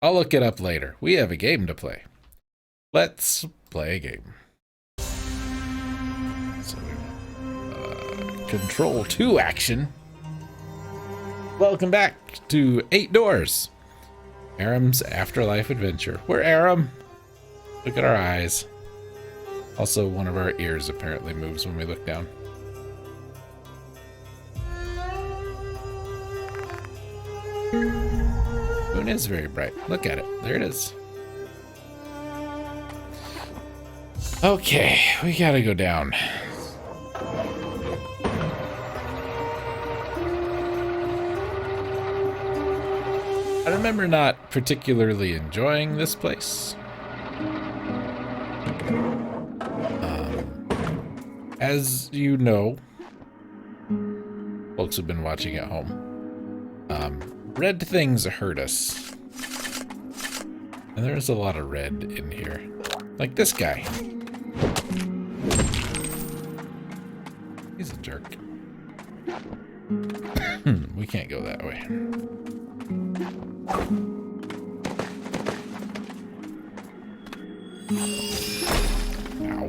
I'll look it up later. We have a game to play. Let's play a game. So Control 2 action. Welcome back to 8 Doors. Aram's afterlife adventure. We're Aram. Look at our eyes. Also, one of our ears apparently moves when we look down. Moon is very bright. Look at it. There it is. Okay, we gotta go down. I remember not particularly enjoying this place. As you know, folks who've been watching at home, red things hurt us. And there's a lot of red in here. Like this guy. He's a jerk. We can't go that way. Ow.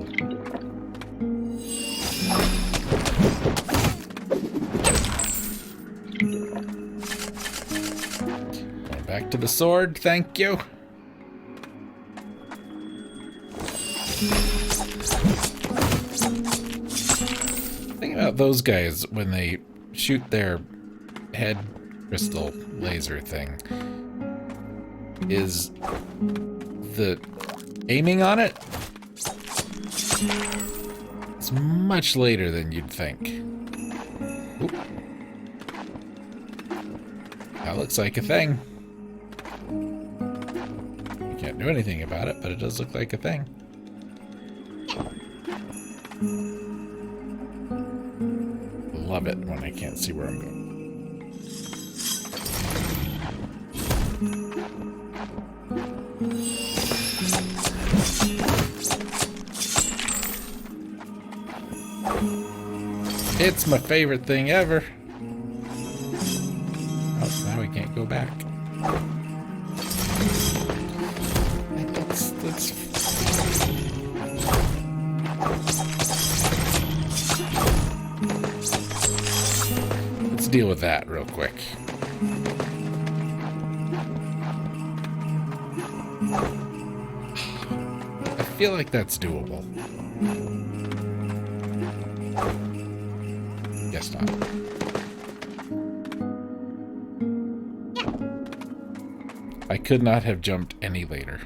Going back to the sword, thank you. The thing about those guys, when they shoot their head crystal laser thing, is the aiming on it. It's much later than you'd think. Oop. That looks like a thing. You can't do anything about it, but it does look like a thing. Love it when I can't see where I'm going. It's my favorite thing ever. Oh, now we can't go back. Let's deal with that real quick. I feel like that's doable. Guess not. I could not have jumped any later.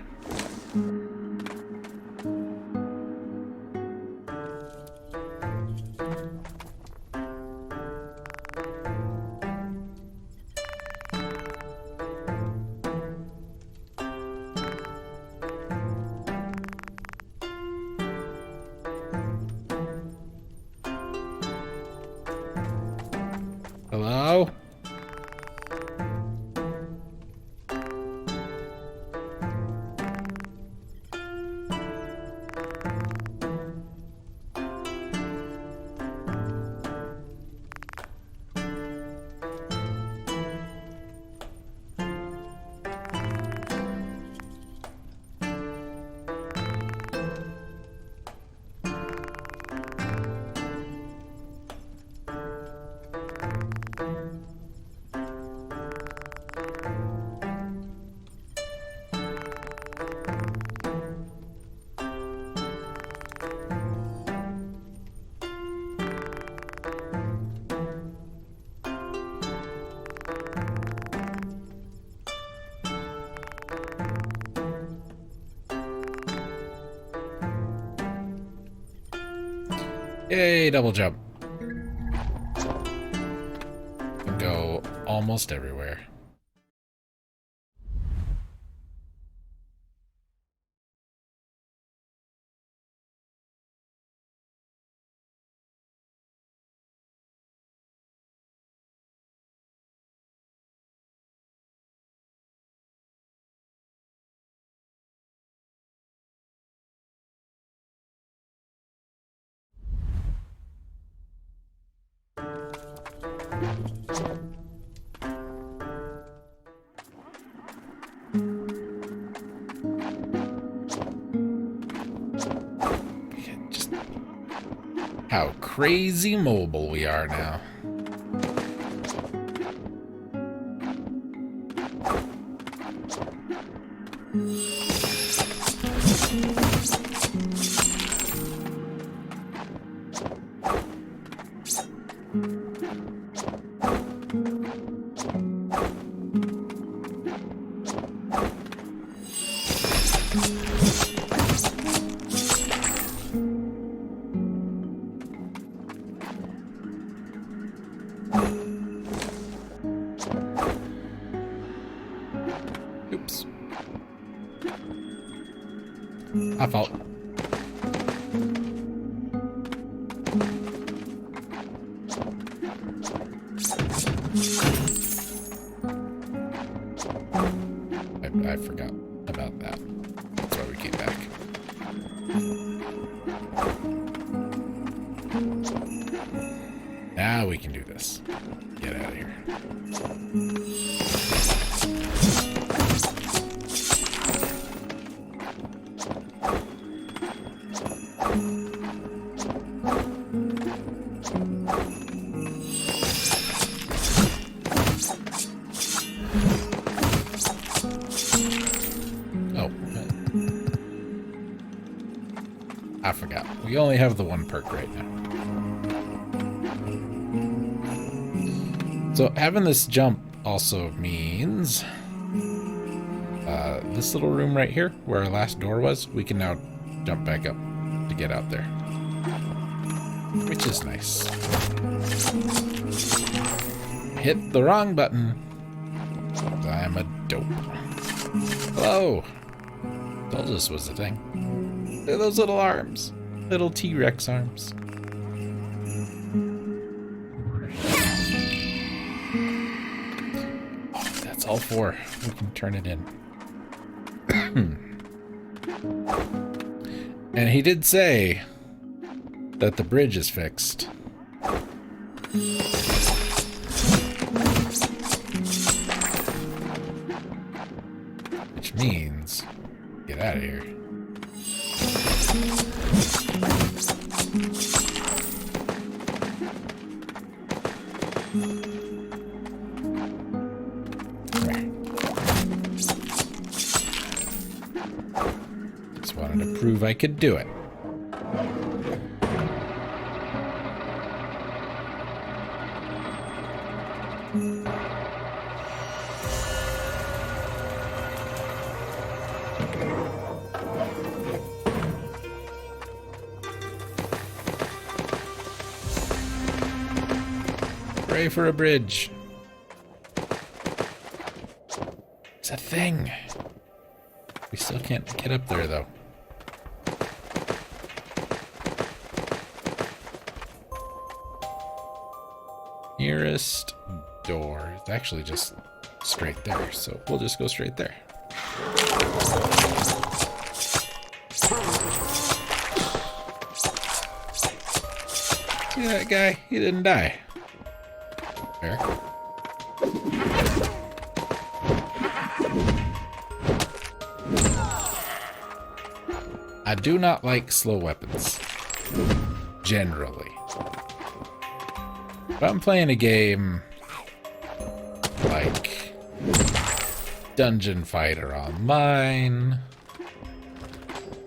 Hello? Yay, double jump. Can go almost everywhere. how crazy mobile we are now. Oops. My fault. I forgot about that. That's why we came back. Now we can do this. Get out of here. I forgot. We only have the one perk right now. So having this jump also means this little room right here where our last door was, we can now jump back up to get out there, which is nice. Hit the wrong button. I'm a dope. Hello. Told us was the thing. Look at those little arms. Little T-Rex arms. Oh, that's all four. We can turn it in. And he did say that the bridge is fixed. Which means, get out of here. Just wanted to prove I could do it. Pray for a bridge. It's a thing. We still can't get up there, though. Nearest door. It's actually just straight there, so we'll just go straight there. See that guy? He didn't die. Fair. I do not like slow weapons. Generally. If I'm playing a game like Dungeon Fighter Online,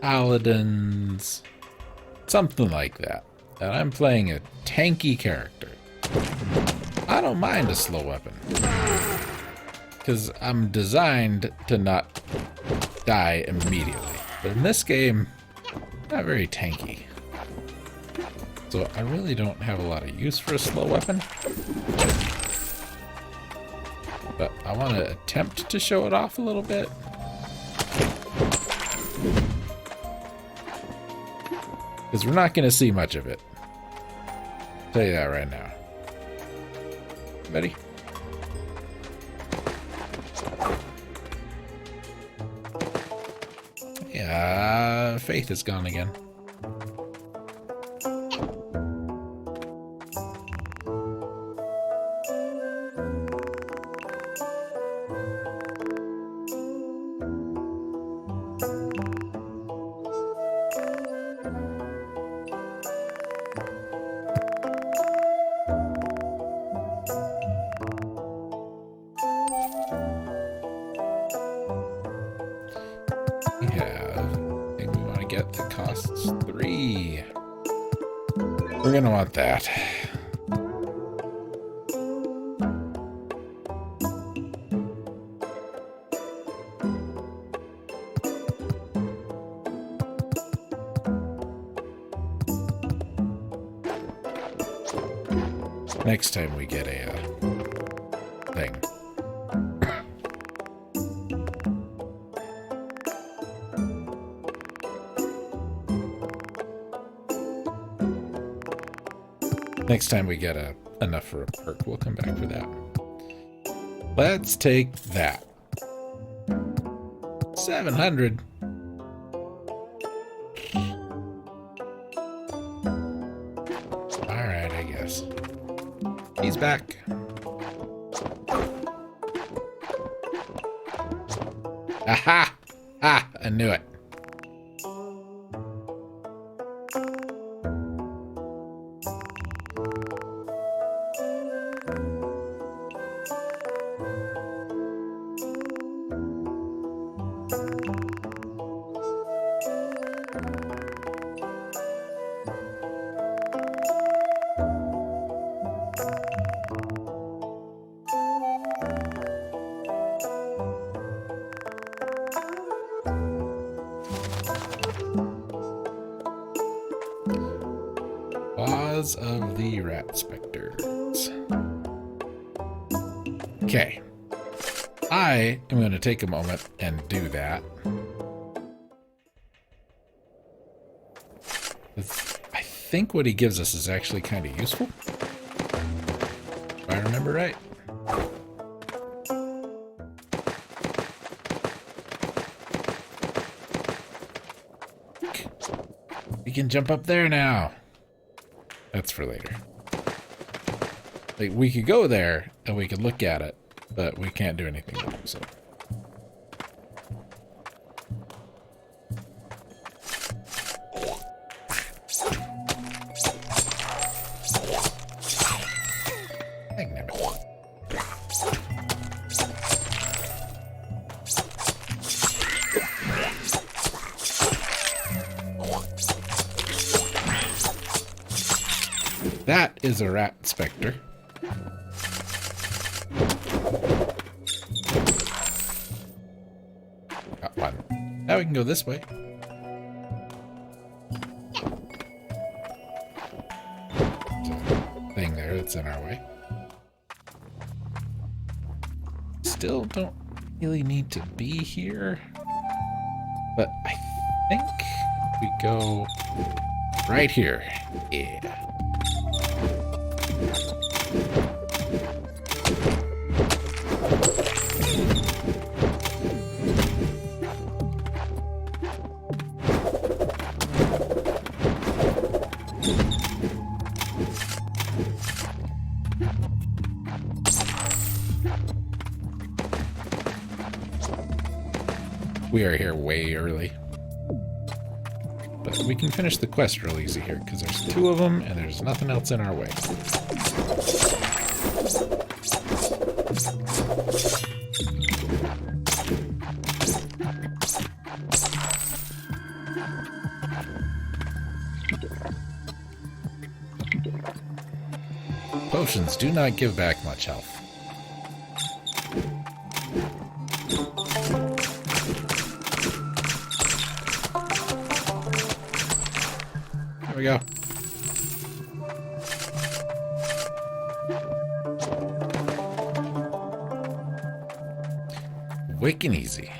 Paladins, something like that, and I'm playing a tanky character, I don't mind a slow weapon. Because I'm designed to not die immediately. But in this game, not very tanky. So I really don't have a lot of use for a slow weapon. But I want to attempt to show it off a little bit. Because we're not going to see much of it. I'll tell you that right now. Ready? Yeah, faith is gone again. We're gonna want that. Next time we get a thing. Next time we get enough for a perk, we'll come back for that. Let's take that. 700. Alright, I guess. He's back. Aha! Ah, I knew it. Of the rat specters. Okay. I am going to take a moment and do that. I think what he gives us is actually kind of useful. If I remember right. We can jump up there now. That's for later. Like, we could go there and we could look at it, but we can't do anything with it, so. That is a rat specter. Got one. Now we can go this way. There's a thing there that's in our way. Still don't really need to be here. But I think we go right here. Yeah. We are here way early. But we can finish the quest real easy here, because there's 2 of them, and there's nothing else in our way. Potions do not give back much health. There we go. Quick and easy.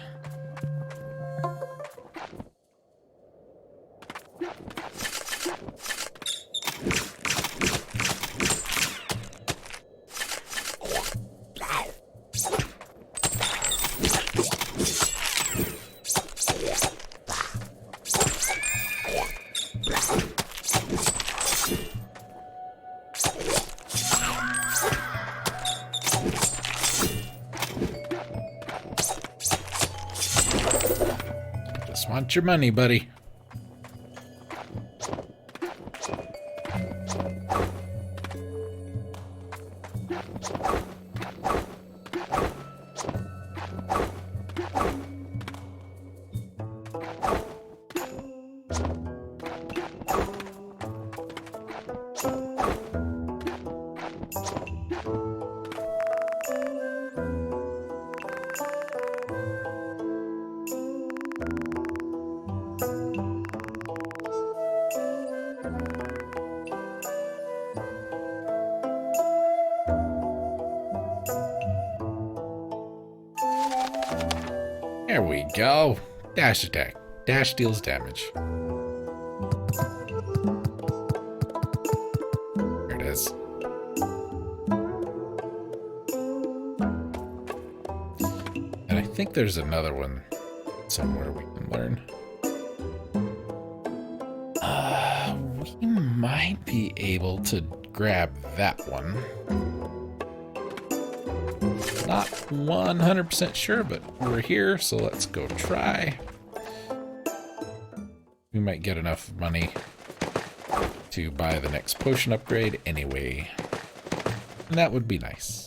Want your money, buddy. There we go. Dash attack. Dash deals damage. There it is. And I think there's another one somewhere we can learn. We might be able to grab that one. Not 100% sure, but we're here, so let's go try. We might get enough money to buy the next potion upgrade anyway. And that would be nice.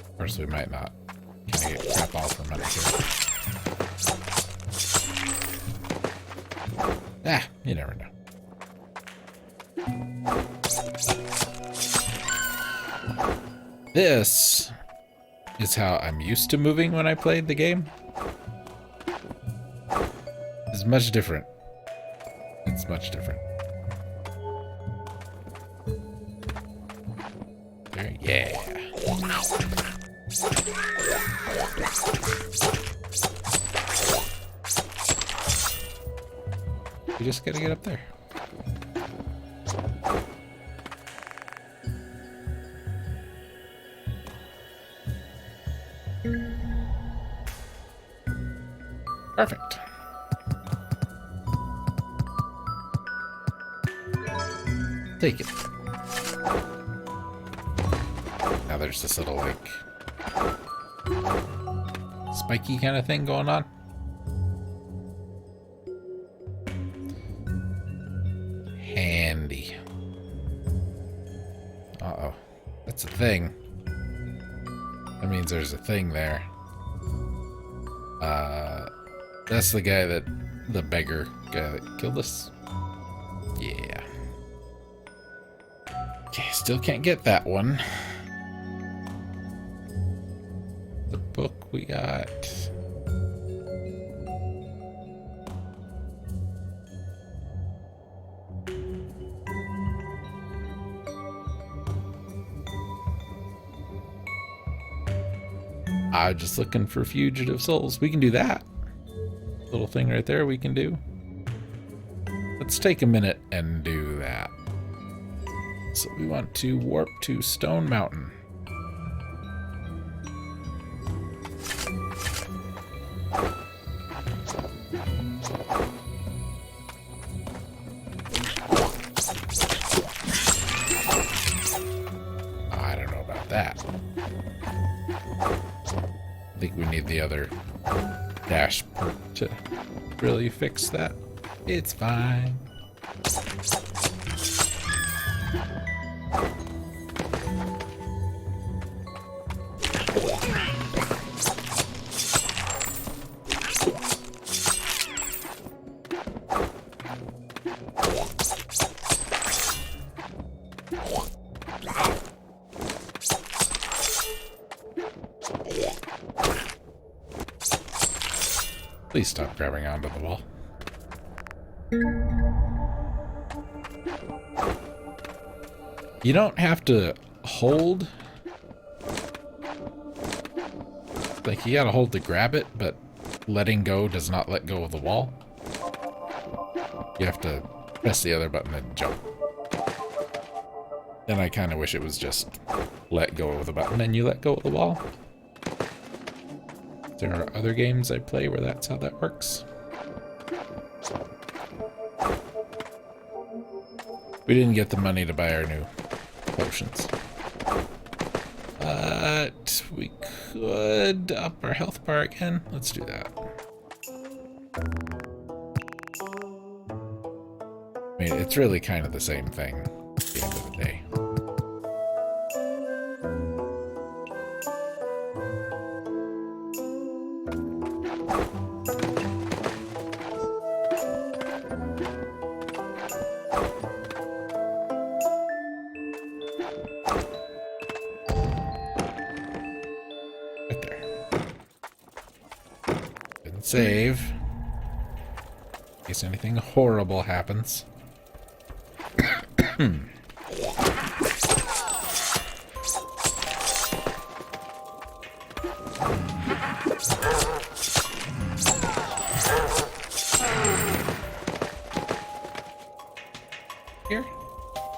Of course, we might not. Can I get crap all for money here? Ah, you never know. This is how I'm used to moving when I played the game. It's much different. It's much different. There, yeah. We just gotta get up there. Perfect. Take it. Now there's this little, like, spiky kind of thing going on. Handy. Uh-oh. That's a thing. That means there's a thing there. That's the guy that, the beggar guy that killed us. Yeah. Okay, still can't get that one. The book we got. I'm just looking for fugitive souls. We can do that. Little thing right there we can do. Let's take a minute and do that. So we want to warp to Stone Mountain. I don't know about that. I think we need the other dash perk to really fix that. It's fine. Please stop grabbing onto the wall. You don't have to hold. Like, you gotta hold to grab it, but letting go does not let go of the wall. You have to press the other button and jump. And I kind of wish it was just let go of the button and you let go of the wall. There are other games I play where that's how that works. We didn't get the money to buy our new potions. But we could up our health bar again. Let's do that. I mean, it's really kind of the same thing at the end of the day. Right there. Didn't save. In case anything horrible happens. Here?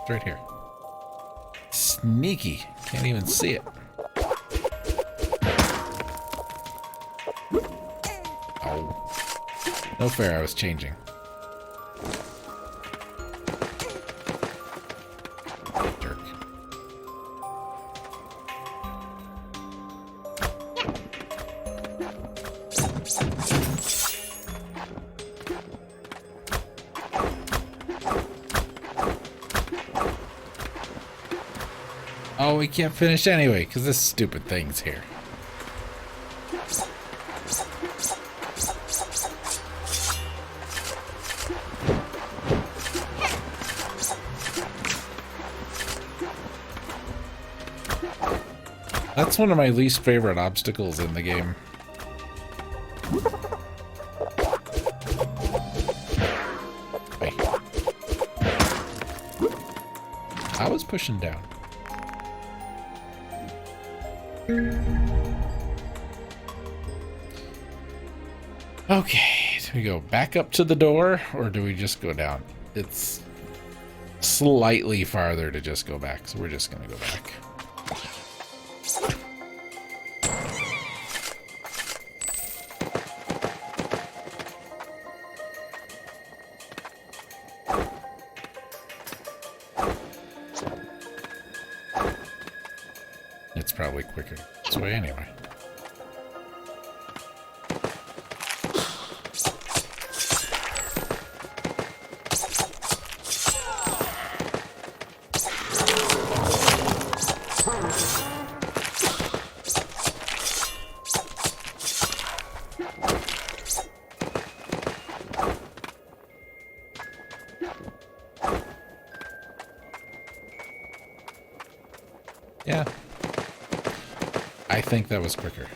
It's right here. Sneaky. Can't even see it. Oh. No fair, I was changing. Jerk. Oh, we can't finish anyway, because this stupid thing's here. That's one of my least favorite obstacles in the game. Hey. I was pushing down. Okay, do we go back up to the door, or do we just go down? It's slightly farther to just go back, so we're just gonna go back. It's probably quicker this way anyway. Yeah. I think that was quicker.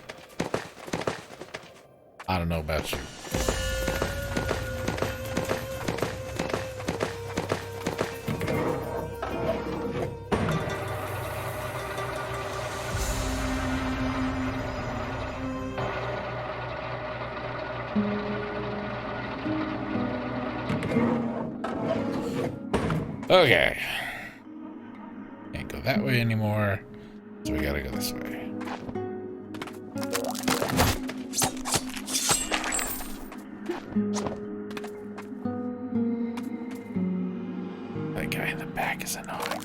I don't know about you. Okay. Can't go that way anymore, so we gotta go this way. That guy in the back is annoying.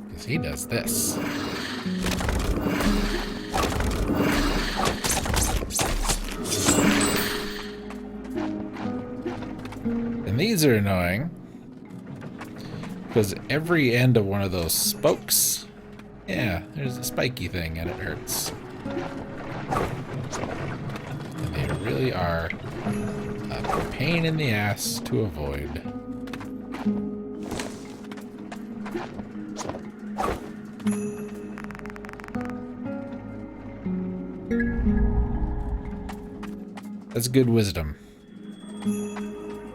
Because he does this. And these are annoying because every end of one of those spokes, yeah, there's a spiky thing and it hurts. And they really are a pain in the ass to avoid. That's good wisdom.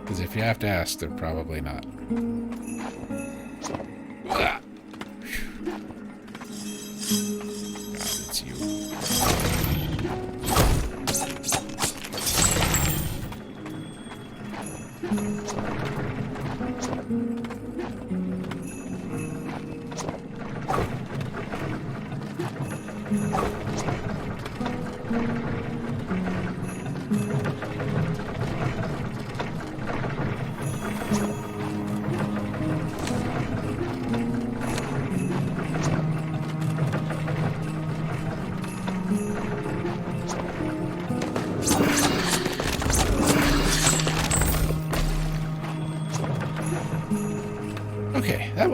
Because if you have to ask, they're probably not. Ah. It's you.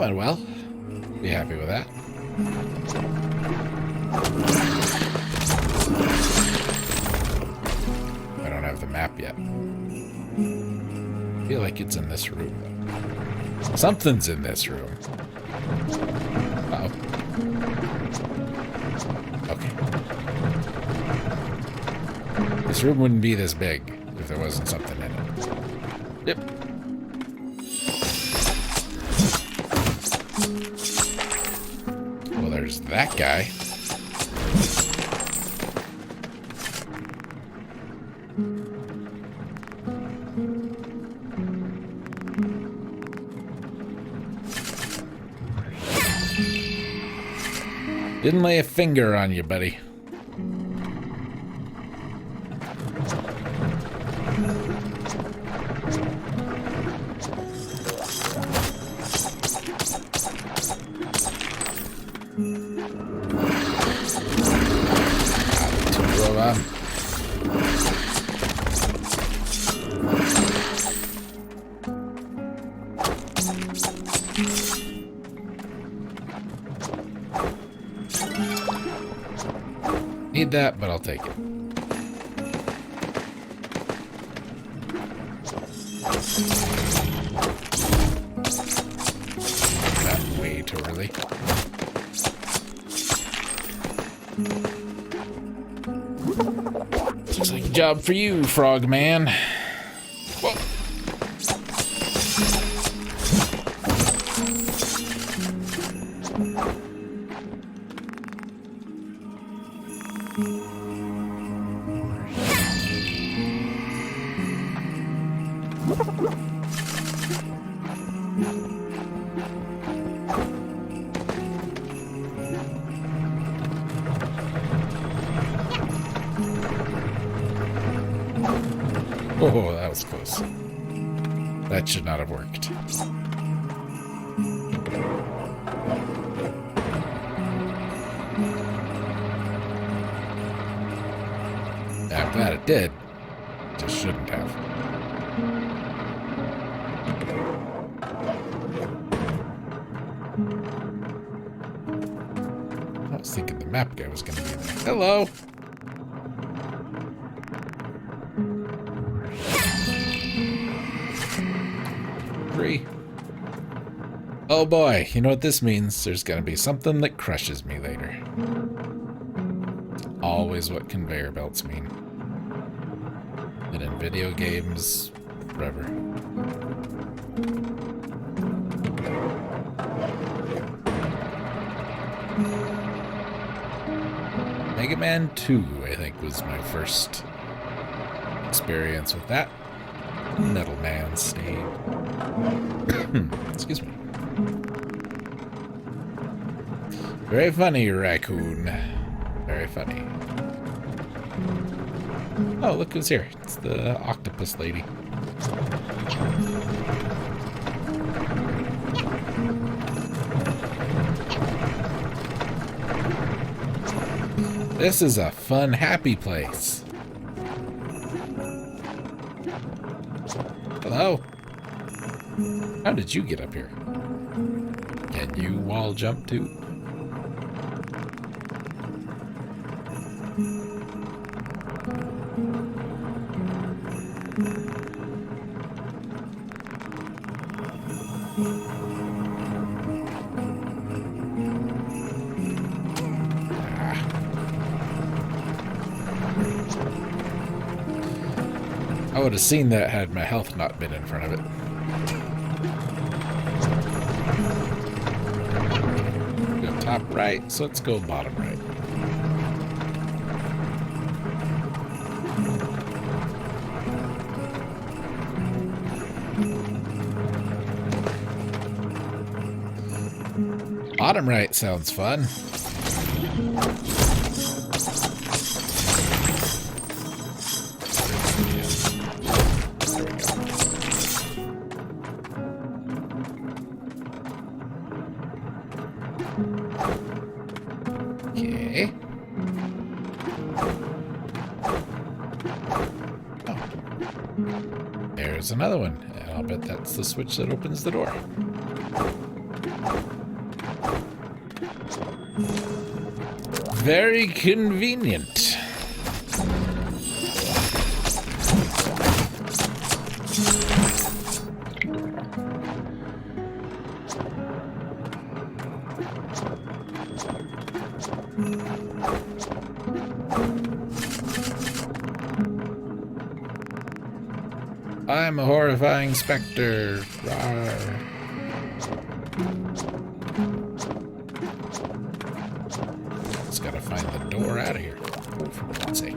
went well. Be happy with that. I don't have the map yet. I feel like it's in this room, though. Something's in this room. Uh-oh. Okay. This room wouldn't be this big if there wasn't something in it. Yep. Well, there's that guy. Didn't lay a finger on you, buddy. Need that, but I'll take it. Not way too early. Looks like a job for you, Frogman. Whoa. Oh, that was close. That should not have worked. I'm glad it did. Just shouldn't have. I was thinking the map guy was going to be there. Hello! Oh boy, you know what this means? There's gonna be something that crushes me later. It's always what conveyor belts mean. And in video games, forever. Mega Man 2, I think, was my first experience with that. Metal Man stayed. Excuse me. Very funny, raccoon. Very funny. Oh, look who's here. It's the octopus lady. This is a fun, happy place. Hello? How did you get up here? Can you wall jump too? I would have seen that had my health not been in front of it. Go top right, so let's go bottom right. Bottom right sounds fun. Okay. Oh. There's another one. And I'll bet that's the switch that opens the door. Very convenient. I'm a horrifying specter. Rawr. Just gotta find the door out of here. Oh, for God's sake.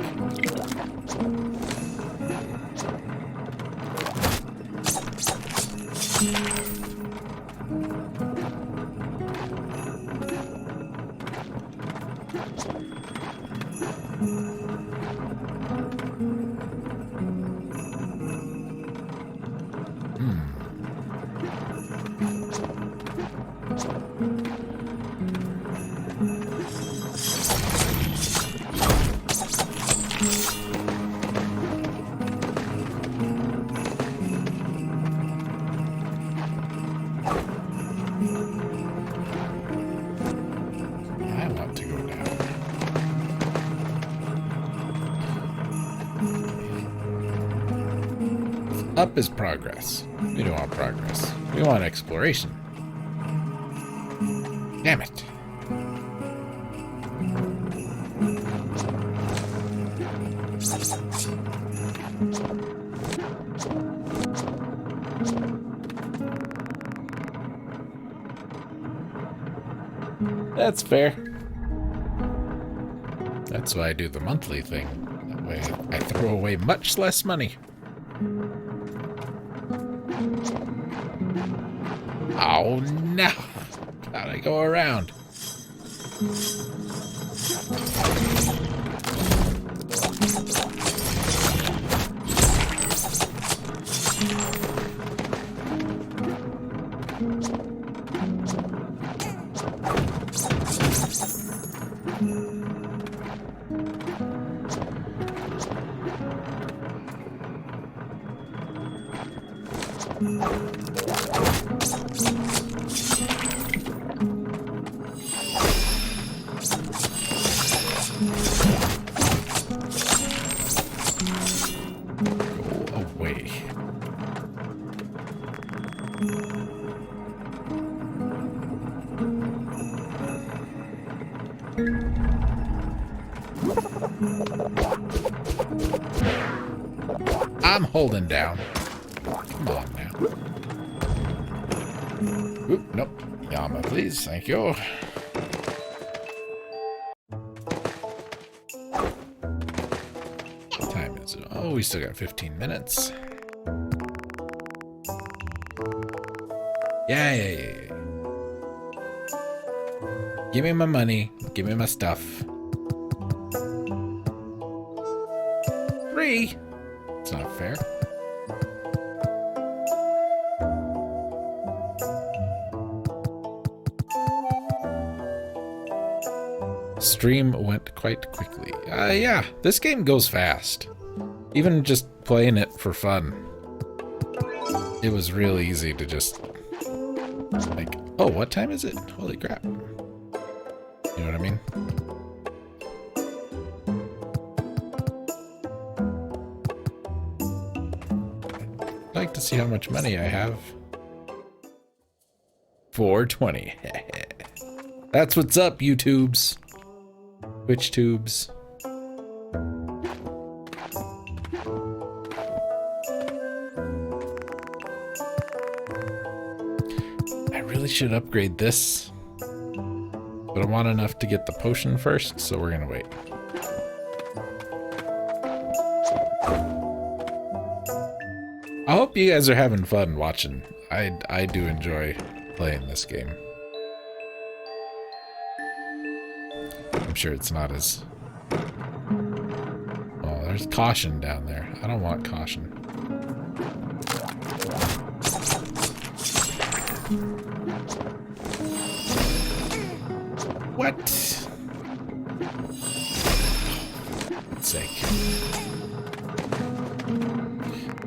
I want to go down. Up is progress. We don't want progress. We want exploration. Damn it. That's fair. That's why I do the monthly thing. That way I throw away much less money. Oh no! Gotta go around. Go away. I'm holding down. Come on now. Oop, nope. Yama, please. Thank you. What time is it? Oh, we still got 15 minutes. Yeah. Give me my money. Give me my stuff. Free. It's not fair. Stream went quite quickly. Yeah, this game goes fast. Even just playing it for fun. It was real easy to just like, oh, what time is it? Holy crap. You know what I mean? I'd like to see how much money I have. 420. That's what's up, YouTubes. Twitch tubes. I really should upgrade this, but I want enough to get the potion first, so we're gonna wait. I hope you guys are having fun watching. I do enjoy playing this game. I'm sure it's not as... Oh, there's caution down there. I don't want caution. What? For God's sake.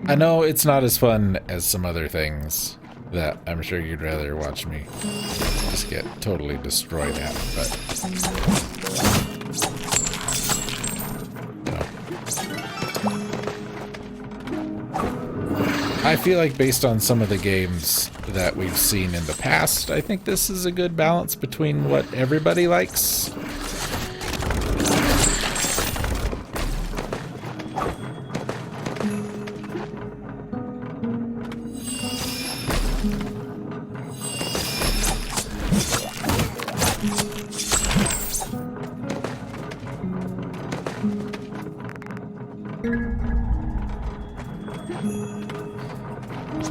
I know it's not as fun as some other things, that I'm sure you'd rather watch me just get totally destroyed at, but you know. I feel like based on some of the games that we've seen in the past, I think this is a good balance between what everybody likes.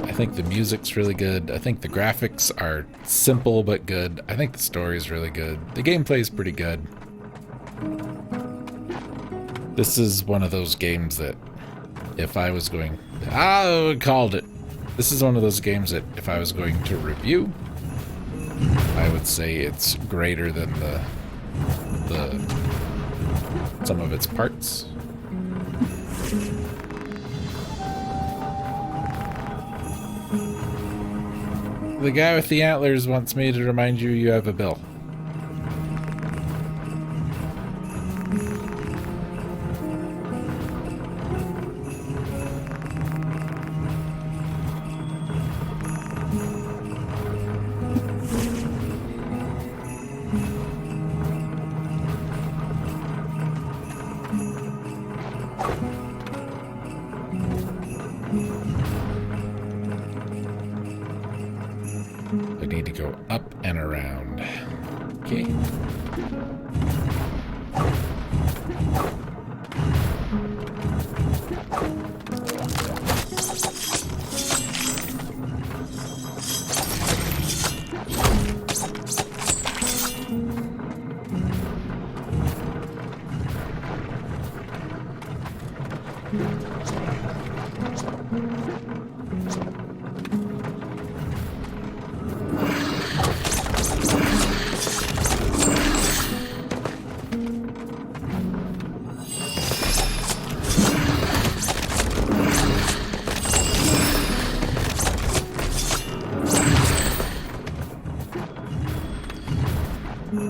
I think the music's really good. I think the graphics are simple but good. I think the story's really good. The gameplay's pretty good. This is one of those games that if I was going... I called it! This is one of those games that if I was going to review, I would say it's greater than the some of its parts. The guy with the antlers wants me to remind you you have a bill. I need to go up and around. Okay.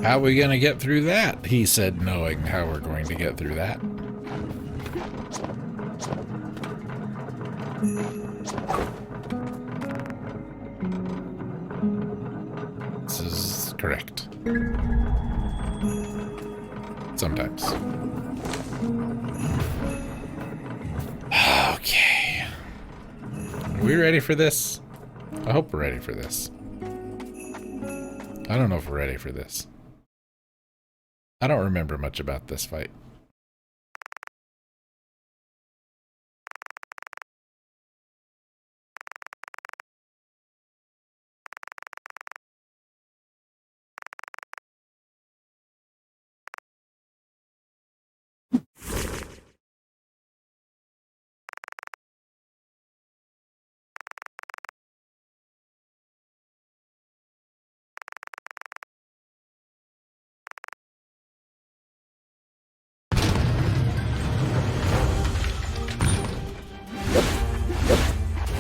How are we gonna get through that? He said, knowing how we're going to get through that. This is correct. Sometimes. Okay. Are we ready for this? I hope we're ready for this. I don't know if we're ready for this. I don't remember much about this fight.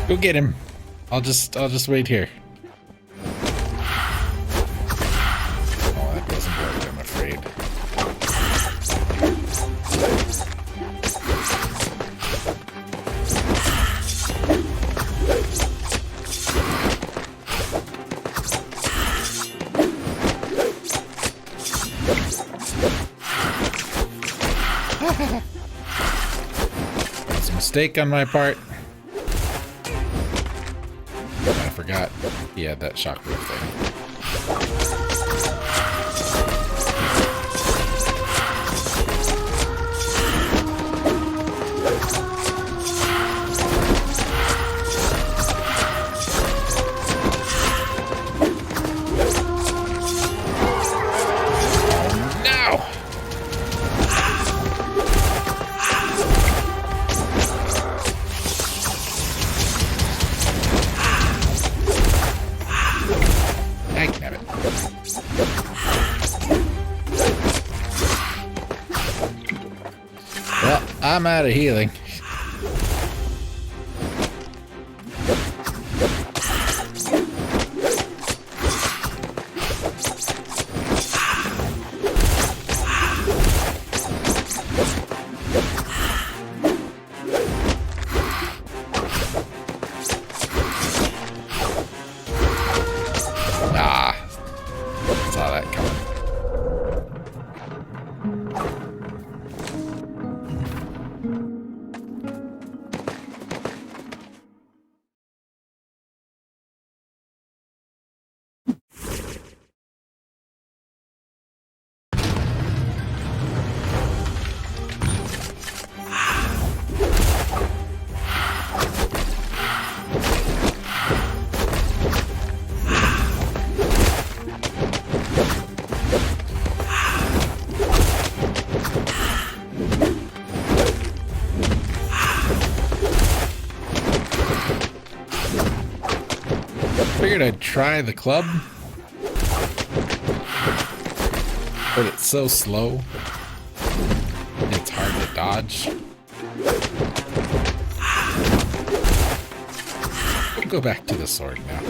Go get him. I'll just wait here. Oh, that doesn't work, I'm afraid. It's a mistake on my part. I forgot he had that shockwave thing. Well, I'm out of healing. figured I'd try the club, but it's so slow. It's hard to dodge. We'll go back to the sword now.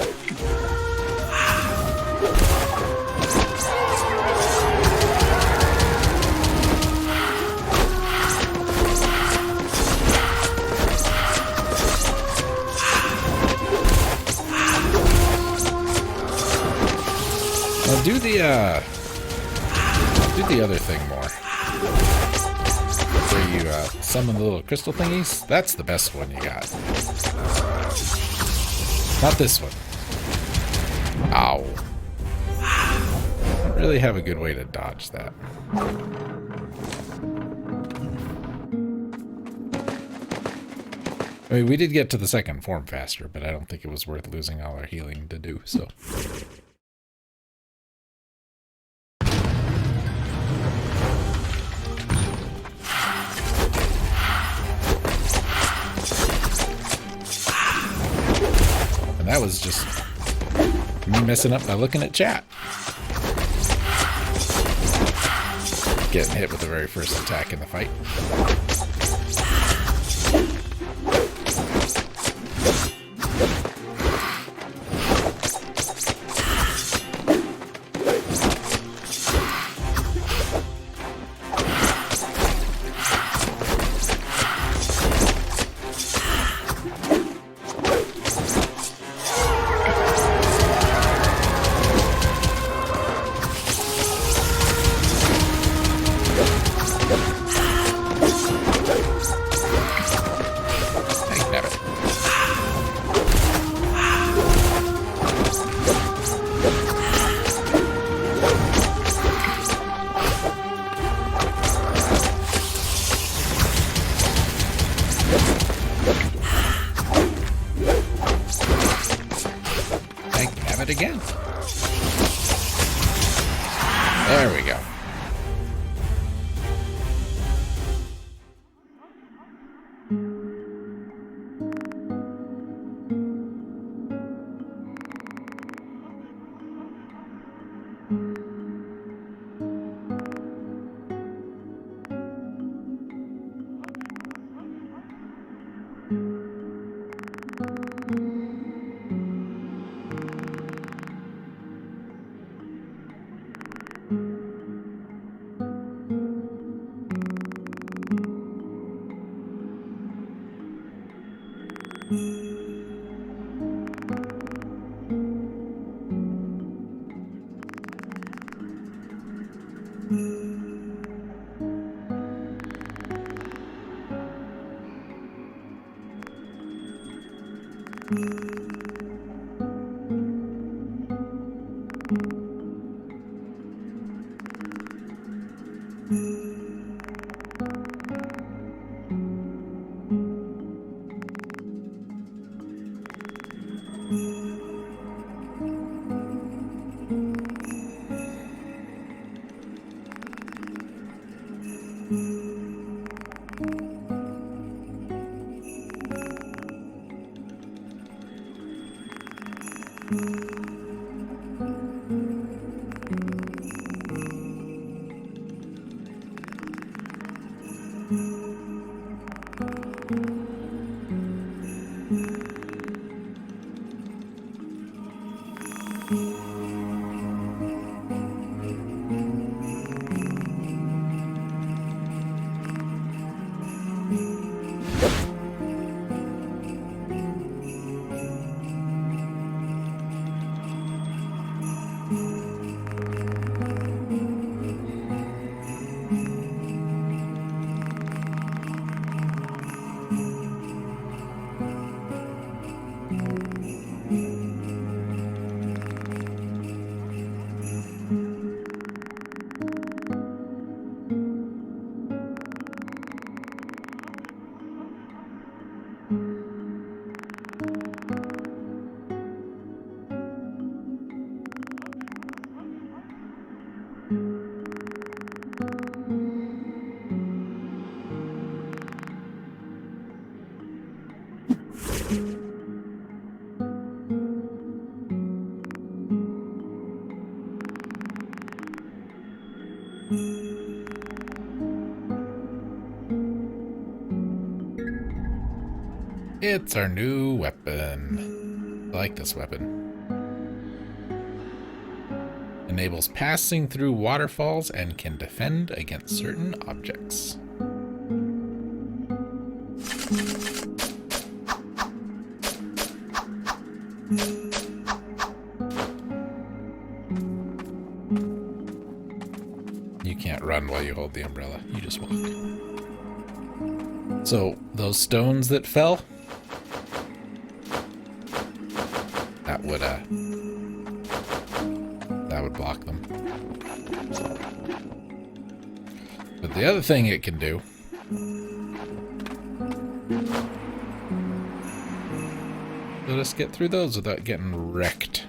Now do the other thing more. Where you summon the little crystal thingies. That's the best one you got. Not this one. Ow. I don't really have a good way to dodge that. I mean, we did get to the second form faster, but I don't think it was worth losing all our healing to do so. That was just me messing up by looking at chat. Getting hit with the very first attack in the fight. Again. There we go. It's our new weapon. I like this weapon. Enables passing through waterfalls and can defend against certain objects. You can't run while you hold the umbrella. You just walk. So, those stones that fell, that would block them. But the other thing it can do let us get through those without getting wrecked.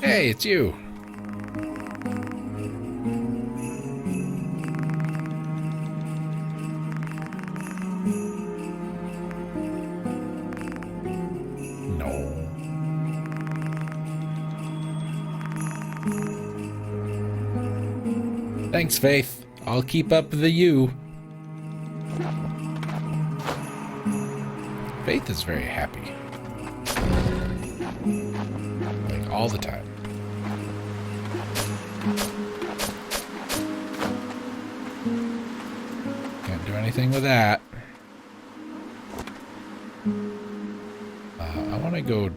Hey, it's you. Thanks, Faith. I'll keep up the you. Faith is very happy. Like, all the time. Can't do anything with that. I want to go...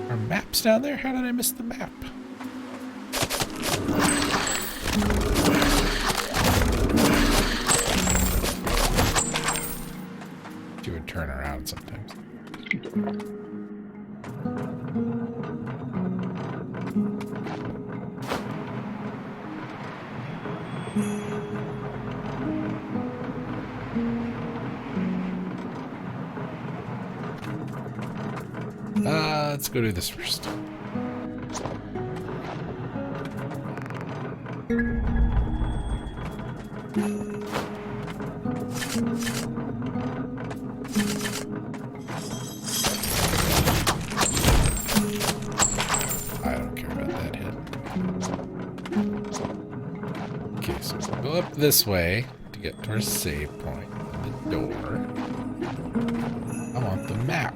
Are maps down there? How did I miss the map? She would turn around sometimes. Let's go do this first. I don't care about that hit. Okay, so we'll go up this way to get to our save point. The door. I want the map.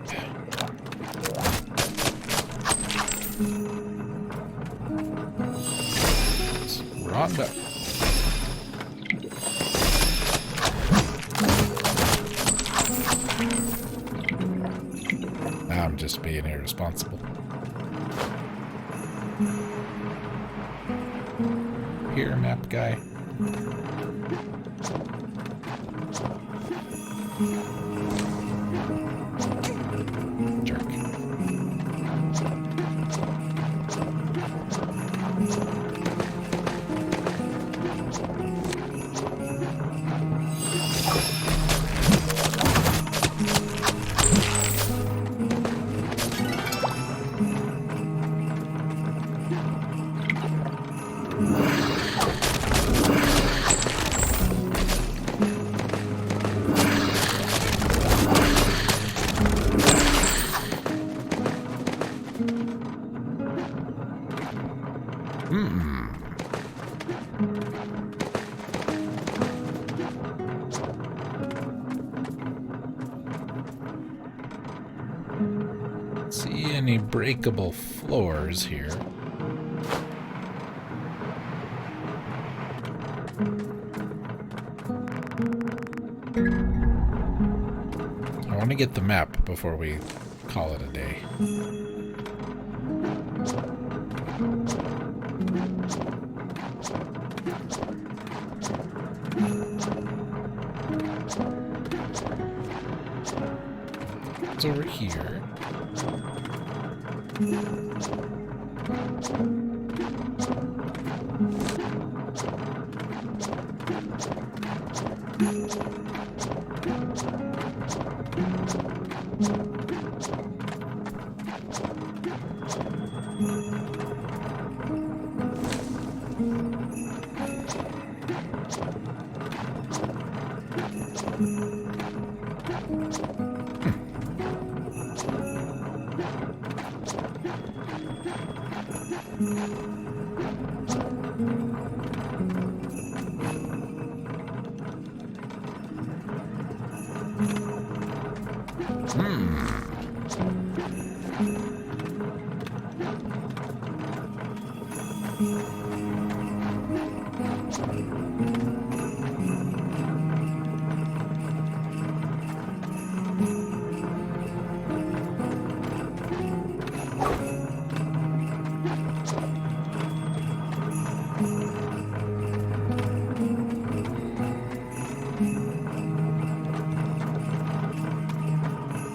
Rhonda. I'm just being irresponsible. Here, map guy. Jerk. See any breakable floors here? I want to get the map before we call it a day. It's over here.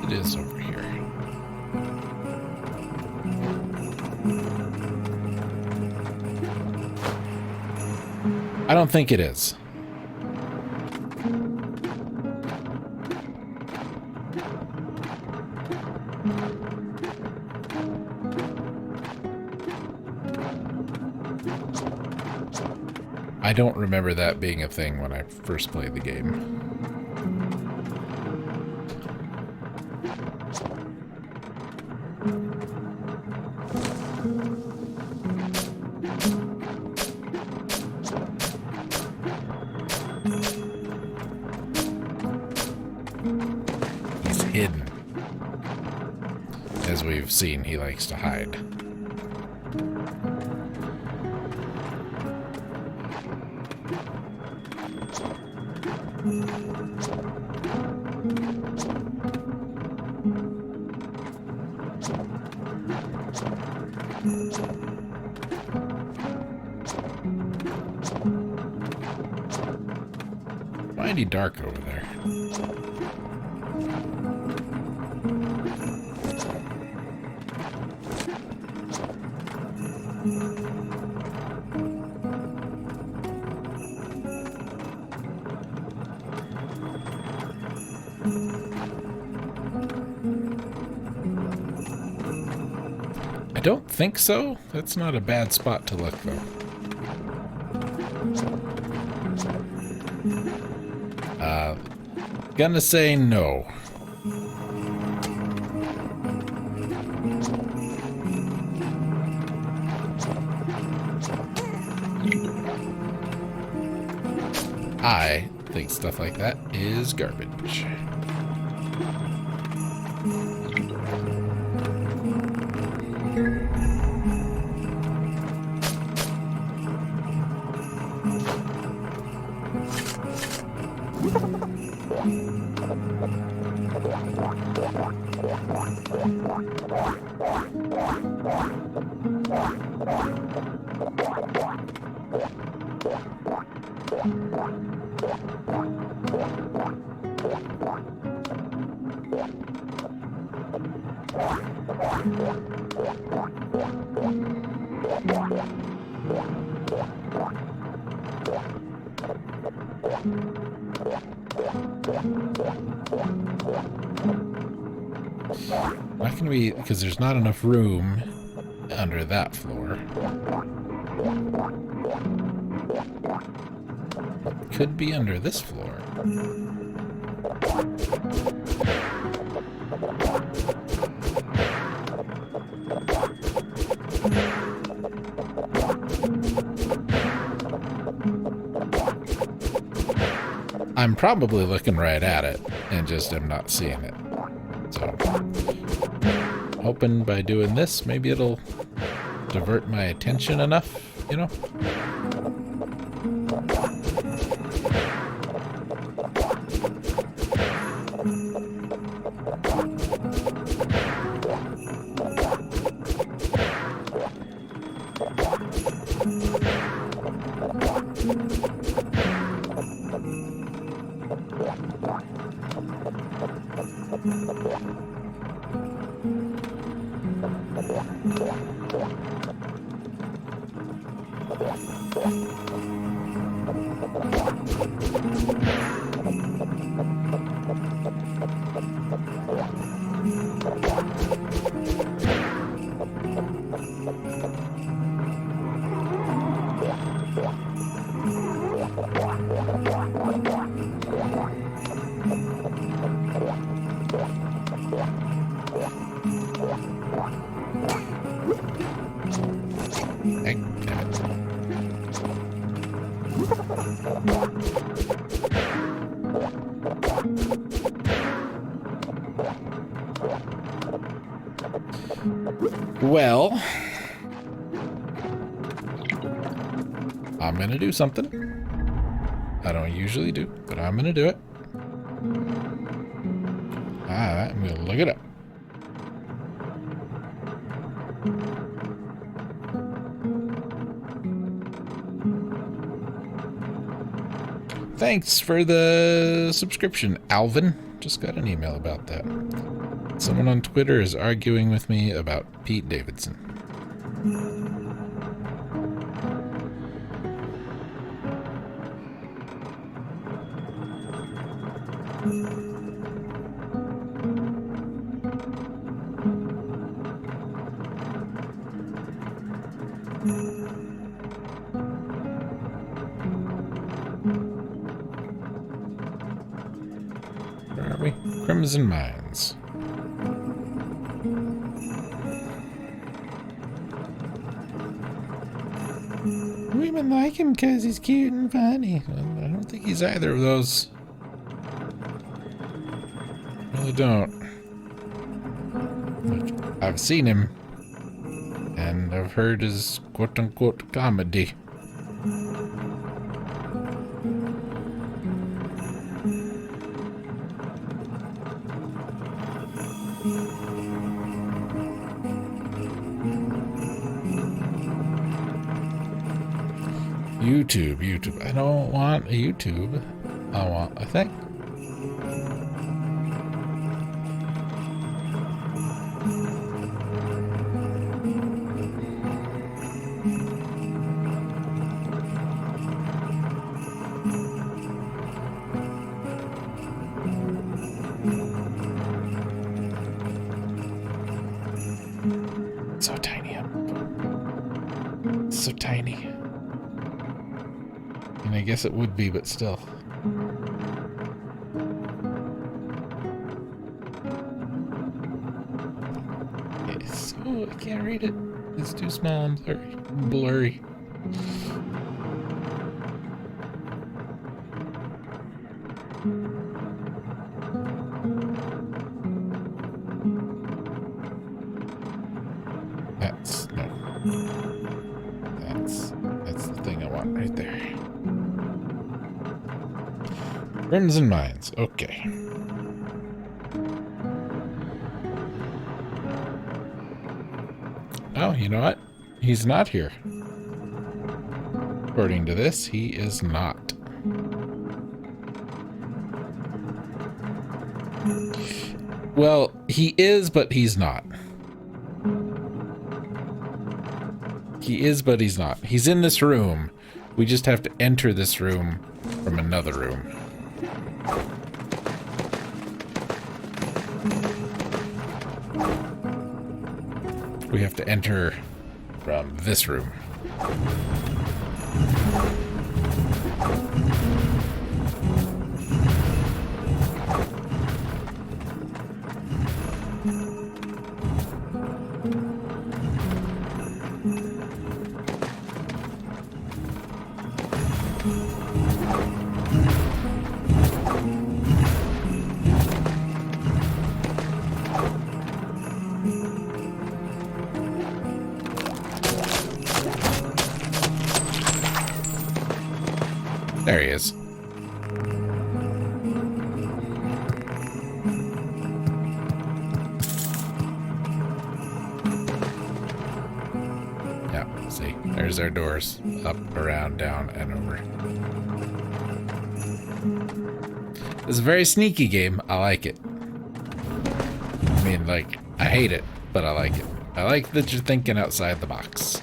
It is over here. I don't think it is. I don't remember that being a thing when I first played the game. He's hidden. As we've seen, he likes to hide. Mighty dark over there. I don't think so. That's not a bad spot to look, though. Gonna say no. I think stuff like that is garbage. Why can we, because there's not enough room under that floor. Could be under this floor. I'm probably looking right at it and just am not seeing it. So, hoping by doing this, maybe it'll divert my attention enough, you know? Heck, damn it. Well, I'm gonna do something. I don't usually do, but I'm gonna do it. Alright, I'm gonna look it up. Thanks for the subscription, Alvin. Just got an email about that. Someone on Twitter is arguing with me about Pete Davidson. Where are we? Crimson Mines. Women like him because he's cute and funny. I don't think he's either of those. I really don't. Like, I've seen him, and I've heard his quote-unquote comedy. YouTube. I don't want a YouTube. I want a thing. So tiny up. So tiny. And I guess it would be, but still. Okay, so I can't read it. It's too small and blurry. That's the thing I want right there. Crimson Mines. Okay. Oh, you know what? He's not here. According to this, he is not. Well, he is, but he's not. He is, but he's not. He's in this room. We just have to enter this room from another room. We have to enter from this room. There he is. Yeah, see, there's our doors. Up, around, down, and over. It's a very sneaky game. I like it. I mean, like, I hate it, but I like it. I like that you're thinking outside the box.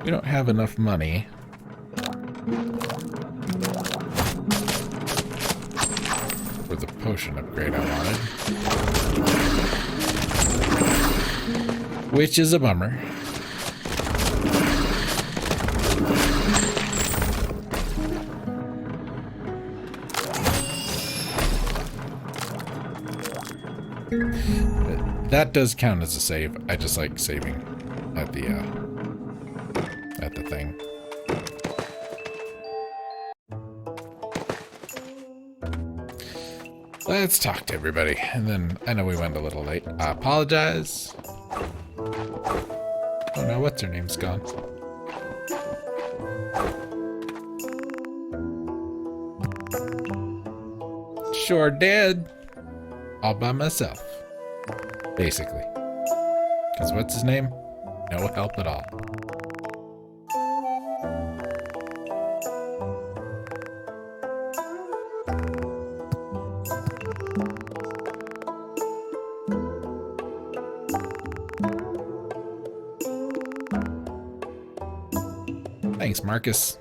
We don't have enough money. For the potion upgrade I wanted. which is a bummer. That does count as a save. I just like saving at the thing. Let's talk to everybody. And then I know we went a little late. I apologize. Oh no, what's her name's gone. Sure did. All by myself. Basically. Because what's his name? No help at all. Thanks, Marcus.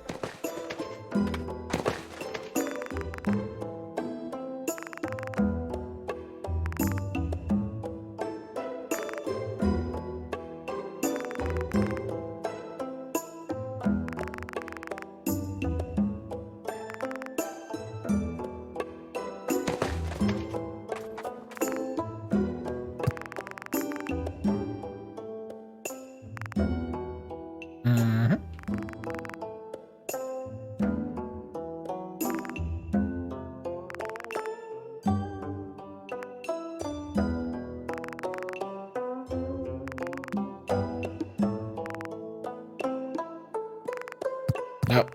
Nope.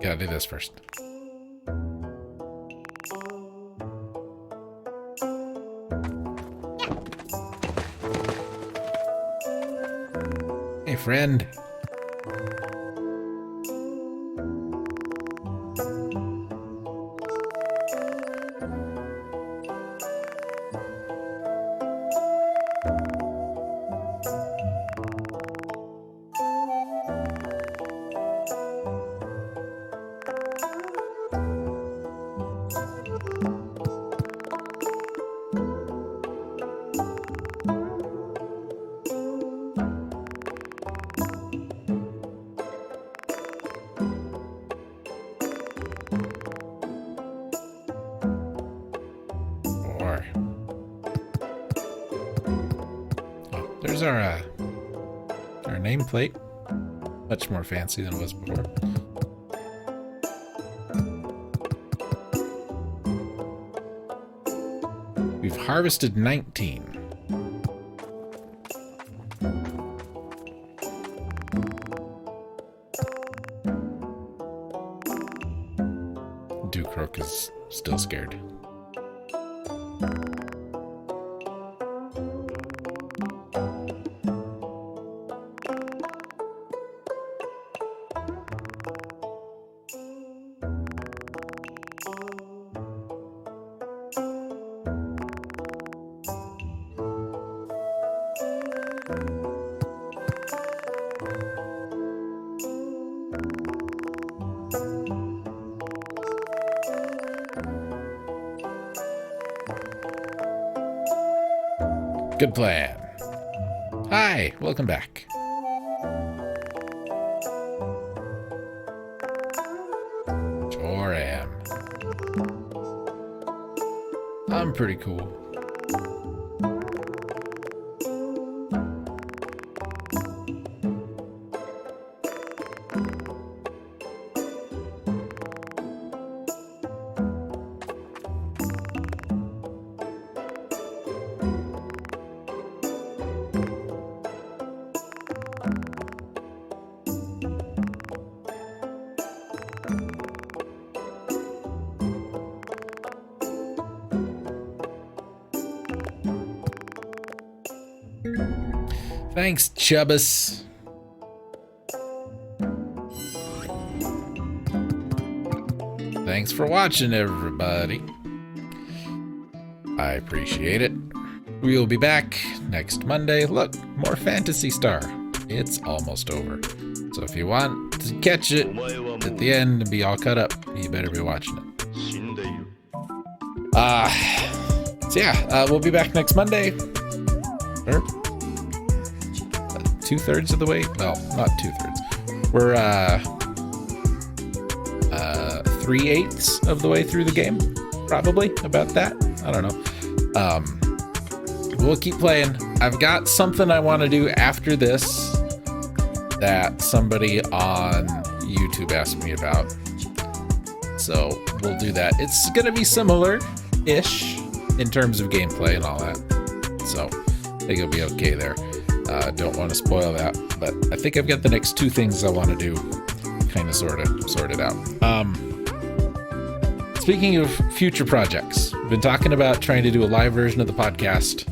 Gotta do this first. Hey, friend. There's our nameplate. Much more fancy than it was before. We've harvested 19. Dukrook is still scared. Good plan. Hi, welcome back. Sure am. I'm pretty cool. Thanks, Chubbas. Thanks for watching, everybody. I appreciate it. We'll be back next Monday. Look, more Phantasy Star. It's almost over. So if you want to catch it at the end and be all cut up, you better be watching it. So yeah, we'll be back next Monday. 2/3 of the way. Well, not 2/3. We're 3/8 of the way through the game, probably, about that. I don't know. We'll keep playing. I've got something I want to do after this that somebody on YouTube asked me about, so we'll do that. It's gonna be similar-ish in terms of gameplay and all that, so I think it'll be okay there. Don't want to spoil that, but I think I've got the next two things I want to do kind of sort of sorted out. Speaking of future projects, we've been talking about trying to do a live version of the podcast,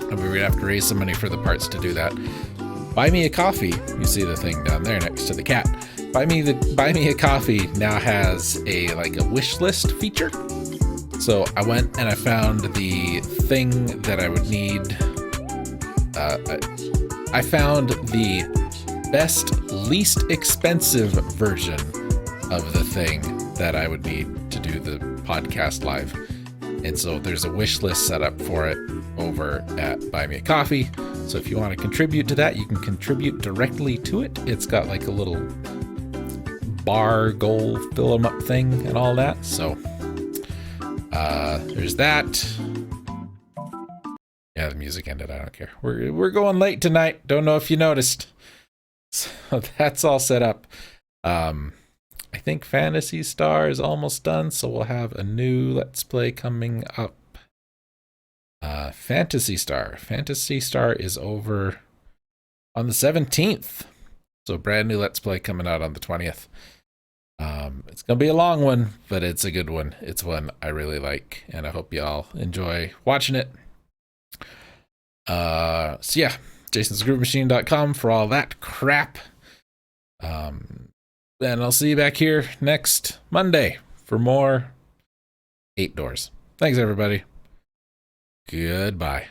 and we're gonna have to raise some money for the parts to do that. Buy Me a Coffee, you see the thing down there next to the cat. Buy Me a Coffee now has a wish list feature. So I went and I found the thing that I would need. I found the best, least expensive version of the thing that I would need to do the podcast live. And so there's a wish list set up for it over at Buy Me a Coffee. So if you want to contribute to that, you can contribute directly to it. It's got like a little bar goal fill 'em up thing and all that. So there's that. Yeah, the music ended. I don't care. We're going late tonight. Don't know if you noticed. So that's all set up. I think Phantasy Star is almost done, so we'll have a new Let's Play coming up. Phantasy Star is over on the 17th. So brand new Let's Play coming out on the 20th. It's going to be a long one, but it's a good one. It's one I really like, and I hope y'all enjoy watching it. So yeah, jasonsgroovemachine.com for all that crap. And I'll see you back here next Monday for more 8 Doors. Thanks, everybody. Goodbye.